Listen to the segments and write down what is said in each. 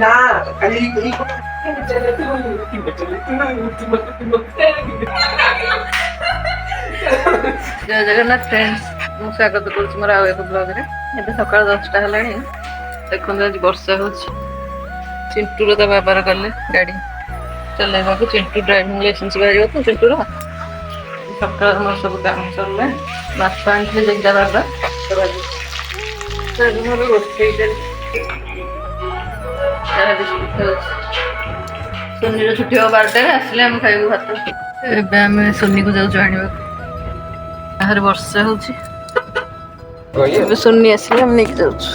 ନା ଖାଲି ଏଇ ଜୟ ଜଗନ୍ନାଥ ଫ୍ରେଣ୍ଡସ୍, ମୁଁ ସ୍ୱାଗତ କରୁଛି ମୋର ଆଉ ଏକ ବ୍ଲଗରେ। ଏବେ ସକାଳ 10ଟା ହେଲାଣି। ଦେଖନ୍ତୁ ଆଜି ବର୍ଷା ହଉଛି। ଚିଣ୍ଟୁର ତା ବାବାର ଗଲେ ଗାଡ଼ି ଚଲେଇବାକୁ। ଚିଣ୍ଟୁ ଡ୍ରାଇଭିଂ ଲାଇସେନ୍ସ ବାହାରିବ ତ ଚିଣ୍ଟୁର। ସକାଳ ମୋର ସବୁ କାମ ସରିଲା। ମାଛ ଆଣିଥିଲେ ଯେଇଟା ବାବା ମୋର ରୋଷେଇ ସୋନିର ଛୁଟି ହବ 12ଟାରେ। ଆସିଲେ ଆମେ ଖାଇବୁ ଭାତ। ଏବେ ଆମେ ସୋନିକୁ ଯାଉଛୁ ଆଣିବାକୁ। ବାହାରେ ବର୍ଷା ହଉଛି। ଏବେ ସୋନି ଆସିଲେ ଆମେ ନେଇକି ଯାଉଛୁ।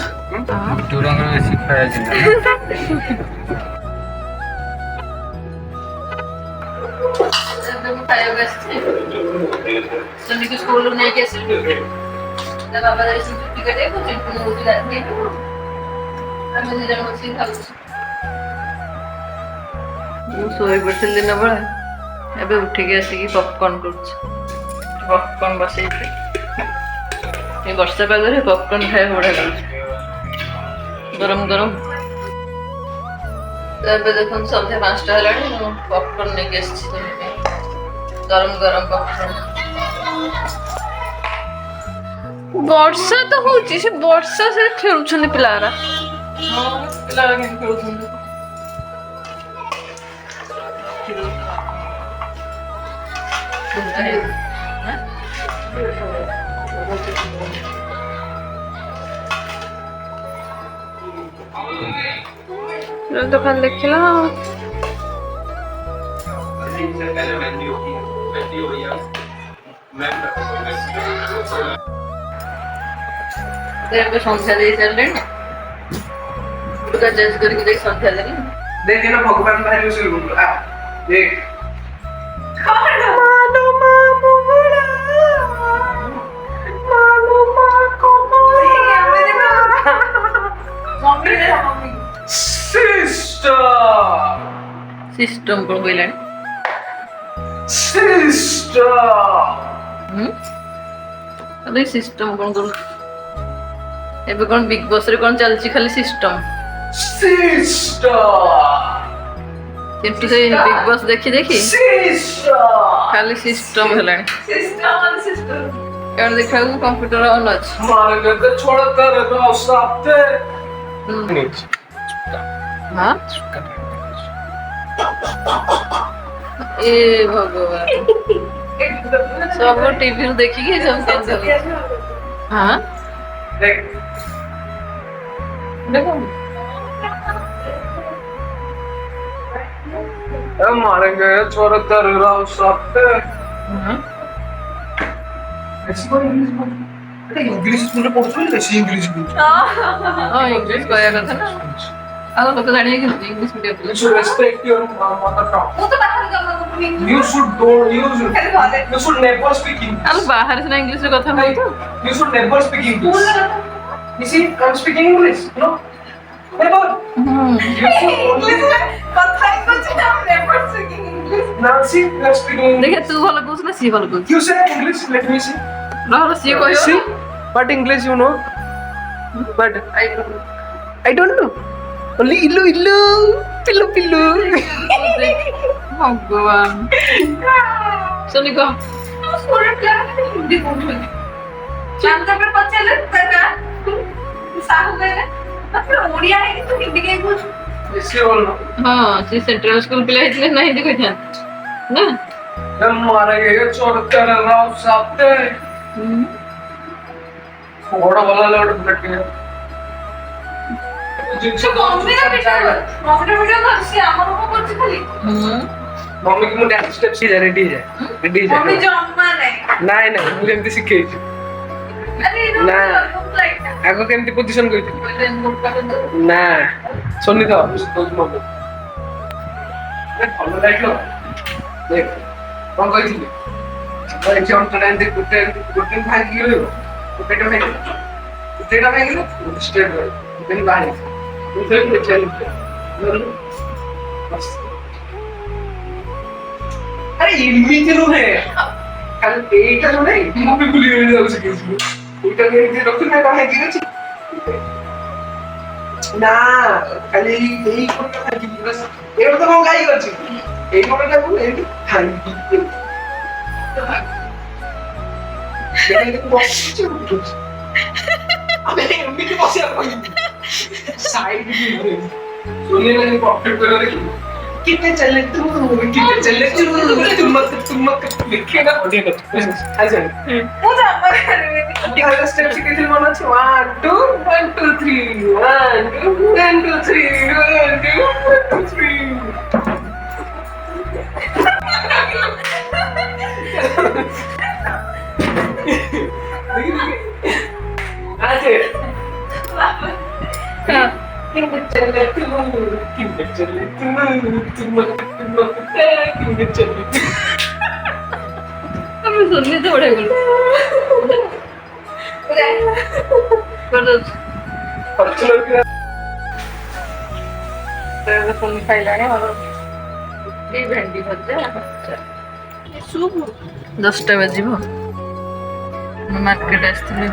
ଏବେ ମୁଁ ଖାଇବାକୁ ଆସିଛି। ସୋନିକୁ ସ୍କୁଲରୁ ନେଇକି ଆସିଲି। ତା ବାବା ଯାଇଛନ୍ତି ଚୁଟି କାଟିବାକୁ। ଚିଣ୍ଟୁ ନଉଛି ଗାଧେଇବାକୁ। ଆମେ ଦି ଜଣ ବସିକି ଖାଉଛୁ। ମୁଁ ଶୋଇ ପଡ଼ିଥିଲି ଦିନ ବେଳା। ଏବେ ଉଠିକି ଆସିକି ପପକର୍ନ କରୁଛି। ପପକର୍ନ ବସେଇଛି। ଏ ବର୍ଷା ପାଗରେ ପପକର୍ନ ଖାଇବାକୁ ବଢ଼ିଆ ଲାଗୁଛି, ଗରମ ଗରମ। ତ ଏବେ ଦେଖନ୍ତୁ ସନ୍ଧ୍ୟା 5ଟା ହେଲାଣି। ମୁଁ ପପକର୍ନ ନେଇକି ଆସିଛି ଗରମ ଗରମ ପପକର୍ନ। ବର୍ଷା ତ ହଉଛି, ସେ ବର୍ଷା ସେ ଖେଳୁଛନ୍ତି ପିଲାଗୁରା। ହଁ ପିଲାଗୁରା କେମିତି ଖେଳୁଛନ୍ତି। ତ ଖାଲି ଦେଖିଲା ଏବେ ସନ୍ଧ୍ୟା ଦେଇ ସାରିଲେଣି। ଚେଞ୍ଜ କରିକି ଦେଇ ସନ୍ଧ୍ୟା ଦେଲି। ଦେଖିନ ଭଗବାନ ବାହାରିବ ଶୋଇବୁ। ଦେଖ ସିଷ୍ଟମ କଣ କହିଲାଣି? ସିଷ୍ଟମ କଣ କରୁ? ଏବେ କଣ ବିଗ ବସ ରେ କଣ ଚାଲିଛି? ଖାଲି ସିଷ୍ଟମ। କିନ୍ତୁ ସେଇ ବିଗ ବସ ଦେଖି ଦେଖି ଖାଲି ସିଷ୍ଟମ ହେଲାଣି। କାରଣ ଦେଖିବାକୁ କମ୍ପ୍ୟୁଟର ଅନ୍ ଅଛି। ହଁ ଏ ଭଗବାନ, ସବୁ ଟିଭିରୁ ଦେଖିକି ସବୁ ହଁ मारेंगे छोड़ कर राव साहब इंग्लिश स्कूल पढ़ुछुं बेसी इंग्लिश इंग्लिश कहया କଥା ना। ଆଉ ଲୋକ ଜାଣିବେ କେମିତି ଇଂଲିଶ ମିଡିୟମ ପିଲା? You should respect your mother tongue. ମୁଁ ତ ବାହାରେ କାମ କରୁନି। You should never speak English. ଆମେ ବାହାରେ ସିନା ଇଂଲିଶରେ କଥା ହଉଛୁ। You should never speak English. You see, I'm speaking English. No, never. English में କଥା ही कुछ ना, never speaking English. Now see, you're speaking English. देखा तू ଭଲ କହୁଛୁ ନା ସିଏ ଭଲ କହୁଛି? You say English, let me see. ରହ ସିଏ କହିବ। See, what English you know? But I don't know. Only illu illu, pillu pillu. भगवान सोनी को स्कूल क्लास में हिंदी बोलते जानता पे पचले तका साहू कहले मतलब ओडिया है कि तू हिंदी के बोल इसे बोलना। हां से सेंट्रल स्कूल पिला हितले ना हिंदी कहथान ना। हम मारे गए छोड़ कर राव साहब थोड़ा वाला लोड बुलेट के तो मम्मी ना बेटा वीडियो कर से हमर को बोल खाली मम्मी की मुझे स्टेप सी रेडी है मम्मी जो अम्मा नहीं नहीं मुझे एमती सिखे अरे ना आगो केमती पोजीशन कहि ना सोनी था तो मम्मी ए भलो लागलो देख कोन कहि थी तो एग्जाम तो एंड गुड भाग गेलो गुटेटा भाग गेलो स्टेट देन बाहर उधर ले चल बस अरे एमती रो है कल एटा रो नहीं मम्मी भूली गई जाऊ से एटा के रख ना भाग गेलो ନା ଖାଲି ଏଇ କୋଣଟା ଭାଙ୍ଗିବି ବାସ୍। ଏଇଟା ତ ଭଙ୍ଗା ହେଇକି ଅଛି। ଏଇ କୋଣଟାକୁ ଏଇଠି ଭାଙ୍ଗିବି। ବସିଛି ଉଠୁଛି। ଆମେ ଏମିତି ବସିବାକୁ କହିବି। ସାଇଡ ବି सुनने प्रॉफिट करो देखिए कितने चले तुम मत लिखे ना ओडिया कर ऐसे ମୁଁ ଜମା କରିବିନି। ओडिया का स्टेप ଶିଖେଇଥିଲି ମନେ ଅଛି 1 2 1 2 3 1 2 1 2 3 1 2 1 2 3 आजे किंग चले আমি শুনলি তো ওড়ে গেল শুনি খাইলাଣି আমার এই ভেন্ডি ভজা 10টা বাজিବ ମାର୍କେଟ ଆସିଥିଲି